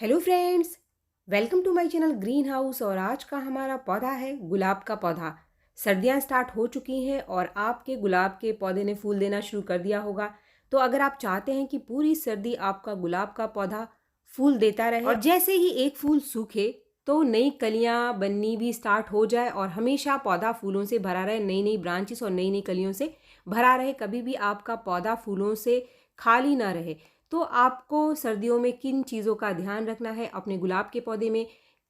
Hello friends, welcome to my channel Green House. और आज का हमारा पौधा है गुलाब का पौधा। सर्दियां स्टार्ट हो चुकी हैं और आपके गुलाब के पौधे ने फूल देना शुरू कर दिया होगा। तो अगर आप चाहते हैं कि पूरी सर्दी आपका गुलाब का पौधा फूल देता रहे और जैसे ही एक फूल सूखे तो नई कलियां बननी भी स्टार्ट हो जाए और हमेशा पौधा फूलों से भरा रहे, नई नई ब्रांचेस और नई नई कलियों से भरा रहे, कभी भी आपका पौधा फूलों से खाली ना रहे, तो आपको सर्दियों में किन चीज़ों का ध्यान रखना है, अपने गुलाब के पौधे में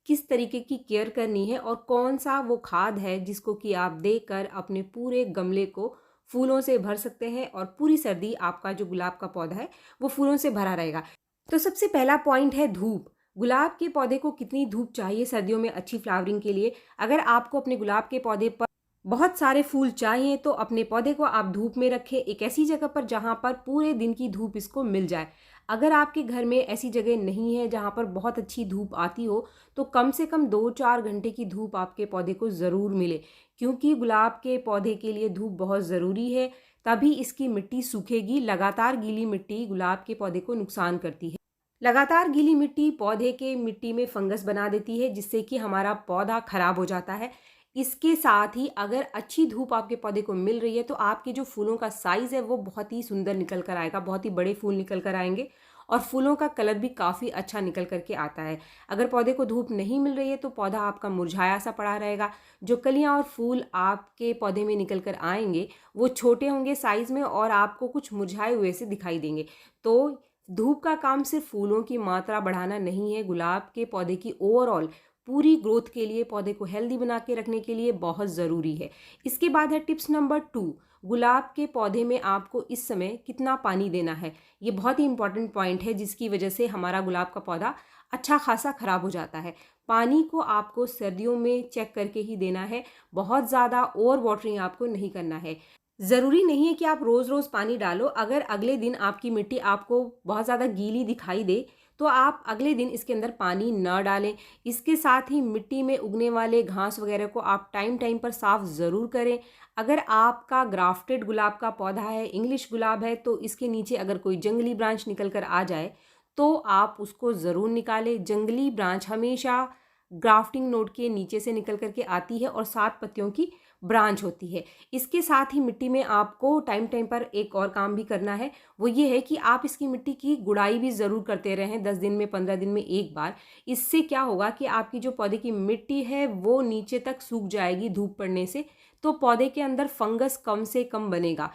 किस तरीके की केयर करनी है और कौन सा वो खाद है जिसको कि आप देकर अपने पूरे गमले को फूलों से भर सकते हैं और पूरी सर्दी आपका जो गुलाब का पौधा है वो फूलों से भरा रहेगा। तो सबसे पहला पॉइंट है धूप। गुलाब के पौधे को कितनी धूप चाहिए सर्दियों में अच्छी फ्लावरिंग के लिए? अगर आपको अपने गुलाब के पौधे पर बहुत सारे फूल चाहिए तो अपने पौधे को आप धूप में रखें, एक ऐसी जगह पर जहां पर पूरे दिन की धूप इसको मिल जाए। अगर आपके घर में ऐसी जगह नहीं है जहां पर बहुत अच्छी धूप आती हो तो कम से कम 2-4 घंटे की धूप आपके पौधे को ज़रूर मिले, क्योंकि गुलाब के पौधे के लिए धूप बहुत ज़रूरी है। तभी इसकी मिट्टी सूखेगी। लगातार गीली मिट्टी गुलाब के पौधे को नुकसान करती है। लगातार गीली मिट्टी पौधे के मिट्टी में फंगस बना देती है जिससे कि हमारा पौधा खराब हो जाता है। इसके साथ ही अगर अच्छी धूप आपके पौधे को मिल रही है तो आपके जो फूलों का साइज़ है वो बहुत ही सुंदर निकल कर आएगा, बहुत ही बड़े फूल निकल कर आएंगे और फूलों का कलर भी काफ़ी अच्छा निकल करके आता है। अगर पौधे को धूप नहीं मिल रही है तो पौधा आपका मुरझाया सा पड़ा रहेगा। जो कलियां और फूल आपके पौधे में निकल कर आएंगे वो छोटे होंगे साइज़ में और आपको कुछ मुरझाए हुए से दिखाई देंगे। तो धूप का काम सिर्फ फूलों की मात्रा बढ़ाना नहीं है, गुलाब के पौधे की ओवरऑल पूरी ग्रोथ के लिए, पौधे को हेल्दी बना के रखने के लिए बहुत ज़रूरी है। इसके बाद है टिप्स नंबर 2। गुलाब के पौधे में आपको इस समय कितना पानी देना है। ये बहुत ही इंपॉर्टेंट पॉइंट है जिसकी वजह से हमारा गुलाब का पौधा अच्छा खासा खराब हो जाता है। पानी को आपको सर्दियों में चेक करके ही देना है, बहुत ज़्यादा ओवर वाटरिंग आपको नहीं करना है। ज़रूरी नहीं है कि आप रोज़ रोज़ पानी डालो। अगर अगले दिन आपकी मिट्टी आपको बहुत ज़्यादा गीली दिखाई दे तो आप अगले दिन इसके अंदर पानी न डालें। इसके साथ ही मिट्टी में उगने वाले घास वगैरह को आप टाइम टाइम पर साफ़ ज़रूर करें। अगर आपका ग्राफ्टेड गुलाब का पौधा है, इंग्लिश गुलाब है, तो इसके नीचे अगर कोई जंगली ब्रांच निकल कर आ जाए तो आप उसको ज़रूर निकालें। जंगली ब्रांच हमेशा ग्राफ्टिंग नोड के नीचे से निकल करके आती है और 7 पत्तियों की ब्रांच होती है। इसके साथ ही मिट्टी में आपको टाइम टाइम पर एक और काम भी करना है, वो ये है कि आप इसकी मिट्टी की गुड़ाई भी ज़रूर करते रहें 10 दिन में, 15 दिन में एक बार। इससे क्या होगा कि आपकी जो पौधे की मिट्टी है वो नीचे तक सूख जाएगी धूप पड़ने से, तो पौधे के अंदर फंगस कम से कम बनेगा।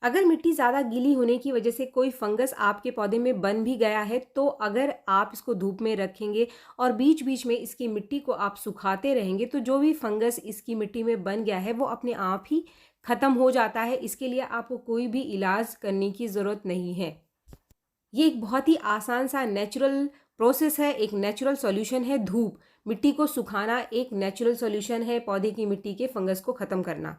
अगर मिट्टी ज़्यादा गीली होने की वजह से कोई फंगस आपके पौधे में बन भी गया है तो अगर आप इसको धूप में रखेंगे और बीच बीच में इसकी मिट्टी को आप सुखाते रहेंगे तो जो भी फंगस इसकी मिट्टी में बन गया है वो अपने आप ही ख़त्म हो जाता है। इसके लिए आपको कोई भी इलाज करने की ज़रूरत नहीं है। ये एक बहुत ही आसान सा नेचुरल प्रोसेस है, एक नेचुरल सॉल्यूशन है। धूप, मिट्टी को सुखाना एक नेचुरल सॉल्यूशन है पौधे की मिट्टी के फंगस को ख़त्म करना।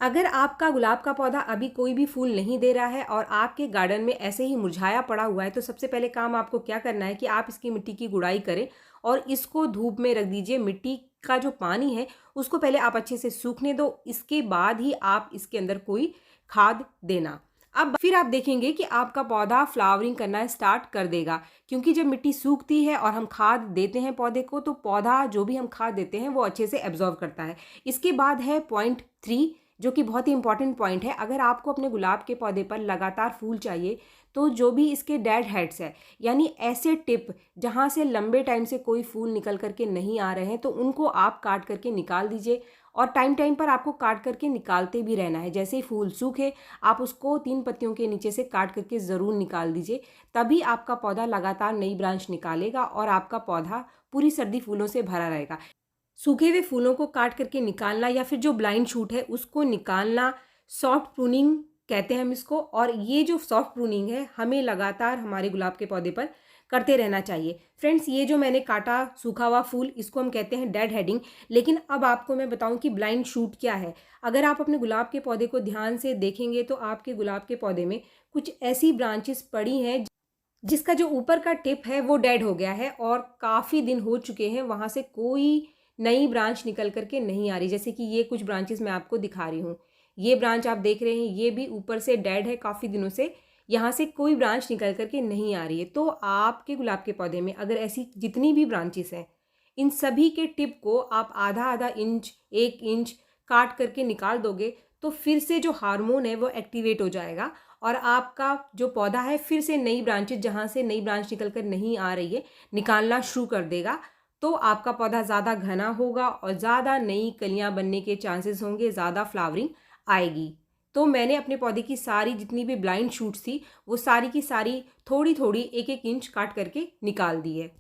अगर आपका गुलाब का पौधा अभी कोई भी फूल नहीं दे रहा है और आपके गार्डन में ऐसे ही मुरझाया पड़ा हुआ है तो सबसे पहले काम आपको क्या करना है कि आप इसकी मिट्टी की गुड़ाई करें और इसको धूप में रख दीजिए। मिट्टी का जो पानी है उसको पहले आप अच्छे से सूखने दो, इसके बाद ही आप इसके अंदर कोई खाद देना। अब फिर आप देखेंगे कि आपका पौधा फ्लावरिंग करना स्टार्ट कर देगा, क्योंकि जब मिट्टी सूखती है और हम खाद देते हैं पौधे को तो पौधा जो भी हम खाद देते हैं वो अच्छे से एब्जॉर्व करता है। इसके बाद है पॉइंट 3, जो कि बहुत ही इंपॉर्टेंट पॉइंट है। अगर आपको अपने गुलाब के पौधे पर लगातार फूल चाहिए तो जो भी इसके डेड हेड्स है, यानी ऐसे टिप जहाँ से लंबे टाइम से कोई फूल निकल करके नहीं आ रहे हैं, तो उनको आप काट करके निकाल दीजिए और टाइम टाइम पर आपको काट करके निकालते भी रहना है। जैसे ही फूल सूखे आप उसको 3 पत्तियों के नीचे से काट करके ज़रूर निकाल दीजिए, तभी आपका पौधा लगातार नई ब्रांच निकालेगा और आपका पौधा पूरी सर्दी फूलों से भरा रहेगा। सूखे हुए फूलों को काट करके निकालना या फिर जो ब्लाइंड शूट है उसको निकालना सॉफ्ट प्रूनिंग कहते हैं हम इसको। और ये जो सॉफ्ट प्रूनिंग है हमें लगातार हमारे गुलाब के पौधे पर करते रहना चाहिए। फ्रेंड्स, ये जो मैंने काटा सूखा हुआ फूल इसको हम कहते हैं डेड हेडिंग। लेकिन अब आपको मैं बताऊं कि ब्लाइंड शूट क्या है। अगर आप अपने गुलाब के पौधे को ध्यान से देखेंगे तो आपके गुलाब के पौधे में कुछ ऐसी ब्रांचेस पड़ी हैं जिसका जो ऊपर का टिप है वो डेड हो गया है और काफ़ी दिन हो चुके हैं, वहाँ से कोई नई ब्रांच निकल करके नहीं आ रही। जैसे कि ये कुछ ब्रांचेस मैं आपको दिखा रही हूँ। ये ब्रांच आप देख रहे हैं, ये भी ऊपर से डेड है काफ़ी दिनों से। यहाँ से कोई ब्रांच निकल करके नहीं आ रही है, तो आपके गुलाब के पौधे में अगर ऐसी जितनी भी ब्रांचेस हैं, इन सभी के टिप को आप आधा आधा इंच 1 इंच काट करके निकाल दोगे तो फिर से जो हार्मोन है वो एक्टिवेट हो जाएगा और आपका जो पौधा है फिर से नई ब्रांचेज, जहाँ से नई ब्रांच निकल कर नहीं आ रही है, निकालना शुरू कर देगा। तो आपका पौधा ज़्यादा घना होगा और ज़्यादा नई कलियाँ बनने के चांसेस होंगे, ज़्यादा फ्लावरिंग आएगी। तो मैंने अपने पौधे की सारी जितनी भी ब्लाइंड शूट्स थी वो सारी की सारी थोड़ी थोड़ी 1-1 इंच काट करके निकाल दी है।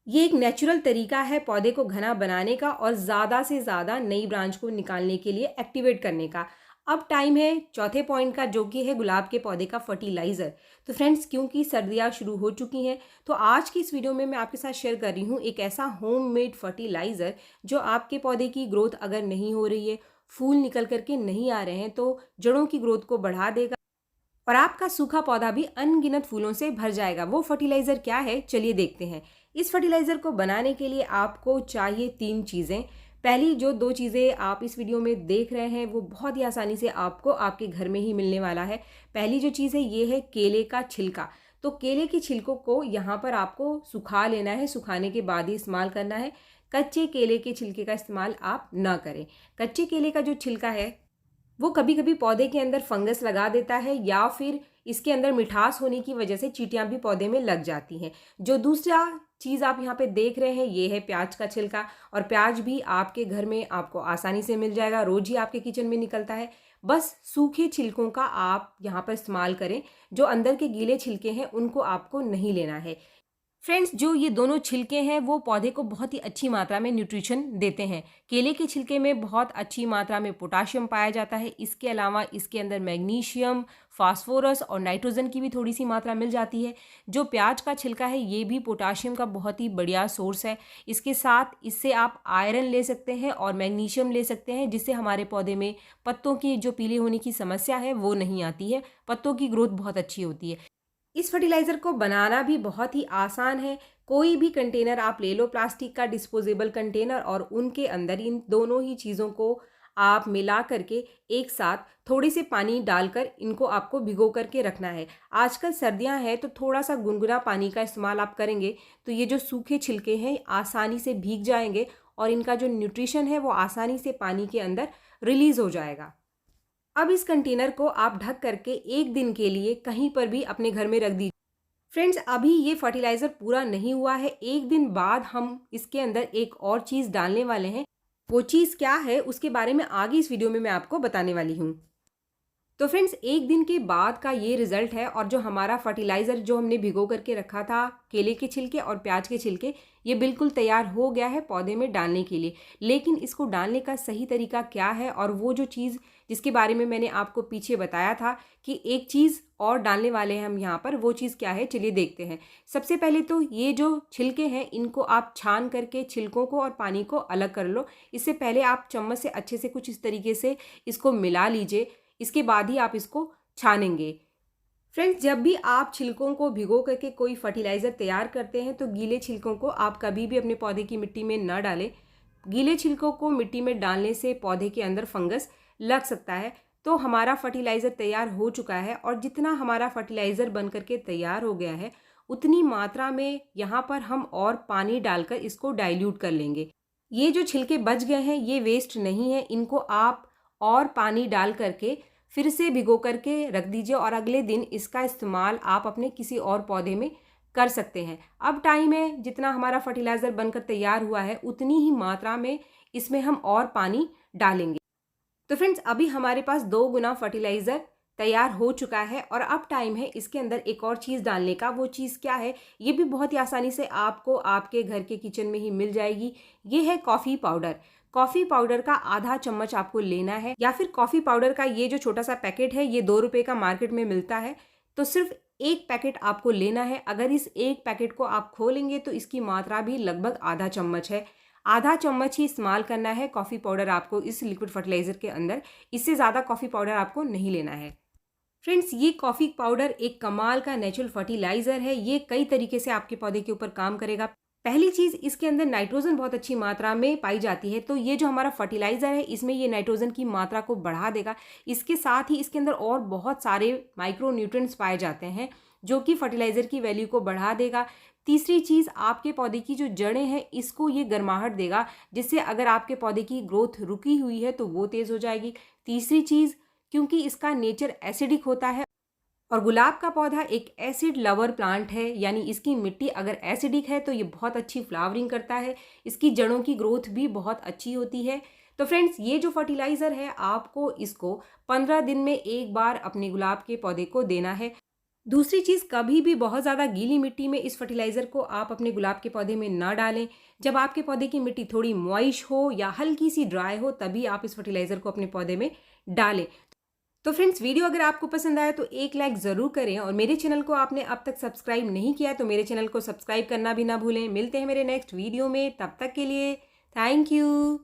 ये एक नेचुरल तरीका है पौधे को घना बनाने का और ज़्यादा से ज़्यादा नई ब्रांच को निकालने के लिए, एक्टिवेट करने का। अब टाइम है चौथे पॉइंट का, जो कि है गुलाब के पौधे का फर्टिलाइज़र। तो फ्रेंड्स, क्योंकि सर्दियाँ शुरू हो चुकी हैं तो आज की इस वीडियो में मैं आपके साथ शेयर कर रही हूँ एक ऐसा होममेड फर्टिलाइज़र जो आपके पौधे की ग्रोथ अगर नहीं हो रही है, फूल निकल करके नहीं आ रहे हैं, तो जड़ों की ग्रोथ को बढ़ा देगा और आपका सूखा पौधा भी अनगिनत फूलों से भर जाएगा। वो फर्टिलाइज़र क्या है, चलिए देखते हैं। इस फर्टिलाइज़र को बनाने के लिए आपको चाहिए 3 चीज़ें। पहली जो 2 चीज़ें आप इस वीडियो में देख रहे हैं वो बहुत ही आसानी से आपको आपके घर में ही मिलने वाला है। पहली जो चीज़ है ये है केले का छिलका। तो केले के छिलकों को यहाँ पर आपको सुखा लेना है, सुखाने के बाद ही इस्तेमाल करना है। कच्चे केले के छिलके का इस्तेमाल आप ना करें। कच्चे केले का जो छिलका है वो कभी कभी पौधे के अंदर फंगस लगा देता है या फिर इसके अंदर मिठास होने की वजह से चींटियां भी पौधे में लग जाती हैं। जो दूसरा चीज़ आप यहाँ पे देख रहे हैं ये है प्याज का छिलका, और प्याज भी आपके घर में आपको आसानी से मिल जाएगा, रोज ही आपके किचन में निकलता है। बस सूखे छिलकों का आप यहाँ पर इस्तेमाल करें, जो अंदर के गीले छिलके हैं उनको आपको नहीं लेना है। फ्रेंड्स, जो ये दोनों छिलके हैं वो पौधे को बहुत ही अच्छी मात्रा में न्यूट्रिशन देते हैं। केले के छिलके में बहुत अच्छी मात्रा में पोटाशियम पाया जाता है। इसके अलावा इसके अंदर मैग्नीशियम, फास्फोरस और नाइट्रोजन की भी थोड़ी सी मात्रा मिल जाती है। जो प्याज का छिलका है ये भी पोटाशियम का बहुत ही बढ़िया सोर्स है। इसके साथ इससे आप आयरन ले सकते हैं और मैग्नीशियम ले सकते हैं, जिससे हमारे पौधे में पत्तों की जो पीले होने की समस्या है वो नहीं आती है, पत्तों की ग्रोथ बहुत अच्छी होती है। इस फर्टिलाइज़र को बनाना भी बहुत ही आसान है। कोई भी कंटेनर आप ले लो, प्लास्टिक का डिस्पोजेबल कंटेनर, और उनके अंदर इन दोनों ही चीज़ों को आप मिला करके एक साथ थोड़े से पानी डालकर इनको आपको भिगो करके रखना है। आजकल सर्दियां हैं तो थोड़ा सा गुनगुना पानी का इस्तेमाल आप करेंगे तो ये जो सूखे छिलके हैं आसानी से भीग जाएंगे और इनका जो न्यूट्रिशन है वो आसानी से पानी के अंदर रिलीज़ हो जाएगा। अब इस कंटेनर को आप ढक करके 1 दिन के लिए कहीं पर भी अपने घर में रख दीजिए। फ्रेंड्स, अभी ये फर्टिलाइज़र पूरा नहीं हुआ है, 1 दिन बाद हम इसके अंदर एक और चीज़ डालने वाले हैं। वो चीज़ क्या है उसके बारे में आगे इस वीडियो में मैं आपको बताने वाली हूँ। तो फ्रेंड्स, 1 दिन के बाद का ये रिजल्ट है, और जो हमारा फर्टिलाइज़र जो हमने भिगो करके रखा था केले के छिलके और प्याज के छिलके, ये बिल्कुल तैयार हो गया है पौधे में डालने के लिए। लेकिन इसको डालने का सही तरीका क्या है, और वो जो चीज़ जिसके बारे में मैंने आपको पीछे बताया था कि एक चीज़ और डालने वाले हैं हम यहाँ पर, वो चीज़ क्या है चलिए देखते हैं। सबसे पहले तो ये जो छिलके हैं इनको आप छान करके छिलकों को और पानी को अलग कर लो। इससे पहले आप चम्मच से अच्छे से कुछ इस तरीके से इसको मिला लीजिए, इसके बाद ही आप इसको छानेंगे। फ्रेंड्स, जब भी आप छिलकों को भिगो करके कोई फर्टिलाइज़र तैयार करते हैं तो गीले छिलकों को आप कभी भी अपने पौधे की मिट्टी में न डालें। गीले छिलकों को मिट्टी में डालने से पौधे के अंदर फंगस लग सकता है। तो हमारा फर्टिलाइज़र तैयार हो चुका है, और जितना हमारा फर्टिलाइज़र बन करके तैयार हो गया है उतनी मात्रा में यहाँ पर हम और पानी डालकर इसको डाइल्यूट कर लेंगे। ये जो छिलके बच गए हैं ये वेस्ट नहीं है, इनको आप और पानी डाल करके फिर से भिगो करके रख दीजिए और अगले दिन इसका इस्तेमाल आप अपने किसी और पौधे में कर सकते हैं। अब टाइम है, जितना हमारा फर्टिलाइज़र बनकर तैयार हुआ है उतनी ही मात्रा में इसमें हम और पानी डालेंगे। तो फ्रेंड्स, अभी हमारे पास 2 गुना फर्टिलाइज़र तैयार हो चुका है, और अब टाइम है इसके अंदर एक और चीज़ डालने का। वो चीज़ क्या है, ये भी बहुत ही आसानी से आपको आपके घर के किचन में ही मिल जाएगी। ये है कॉफ़ी पाउडर। कॉफ़ी पाउडर का आधा चम्मच आपको लेना है, या फिर कॉफ़ी पाउडर का ये जो छोटा सा पैकेट है ये 2 रुपये का मार्केट में मिलता है, तो सिर्फ 1 पैकेट आपको लेना है। अगर इस 1 पैकेट को आप खोलेंगे तो इसकी मात्रा भी लगभग आधा चम्मच है। आधा चम्मच ही इस्तेमाल करना है कॉफ़ी पाउडर आपको इस लिक्विड फर्टिलाइज़र के अंदर, इससे ज़्यादा कॉफ़ी पाउडर आपको नहीं लेना है। फ्रेंड्स, ये कॉफ़ी पाउडर एक कमाल का नेचुरल फर्टिलाइज़र है। ये कई तरीके से आपके पौधे के ऊपर काम करेगा। पहली चीज़, इसके अंदर नाइट्रोजन बहुत अच्छी मात्रा में पाई जाती है, तो ये जो हमारा फर्टिलाइज़र है इसमें ये नाइट्रोजन की मात्रा को बढ़ा देगा। इसके साथ ही इसके अंदर और बहुत सारे माइक्रो न्यूट्रिएंट्स पाए जाते हैं जो कि फर्टिलाइज़र की वैल्यू को बढ़ा देगा। तीसरी चीज़, आपके पौधे की जो जड़ें हैं इसको ये गर्माहट देगा, जिससे अगर आपके पौधे की ग्रोथ रुकी हुई है तो वो तेज़ हो जाएगी। तीसरी चीज़, क्योंकि इसका नेचर एसिडिक होता है और गुलाब का पौधा एक एसिड लवर प्लांट है, यानी इसकी मिट्टी अगर एसिडिक है तो ये बहुत अच्छी फ्लावरिंग करता है, इसकी जड़ों की ग्रोथ भी बहुत अच्छी होती है। तो फ्रेंड्स, ये जो फर्टिलाइज़र है आपको इसको 15 दिन में एक बार अपने गुलाब के पौधे को देना है। दूसरी चीज़, कभी भी बहुत ज़्यादा गीली मिट्टी में इस फर्टिलाइज़र को आप अपने गुलाब के पौधे में ना डालें। जब आपके पौधे की मिट्टी थोड़ी मॉइश हो या हल्की सी ड्राई हो तभी आप इस फर्टिलाइज़र को अपने पौधे में डालें। तो फ्रेंड्स, वीडियो अगर आपको पसंद आया तो एक लाइक ज़रूर करें और मेरे चैनल को आपने अब तक सब्सक्राइब नहीं किया तो मेरे चैनल को सब्सक्राइब करना भी ना भूलें। मिलते हैं मेरे नेक्स्ट वीडियो में, तब तक के लिए थैंक यू।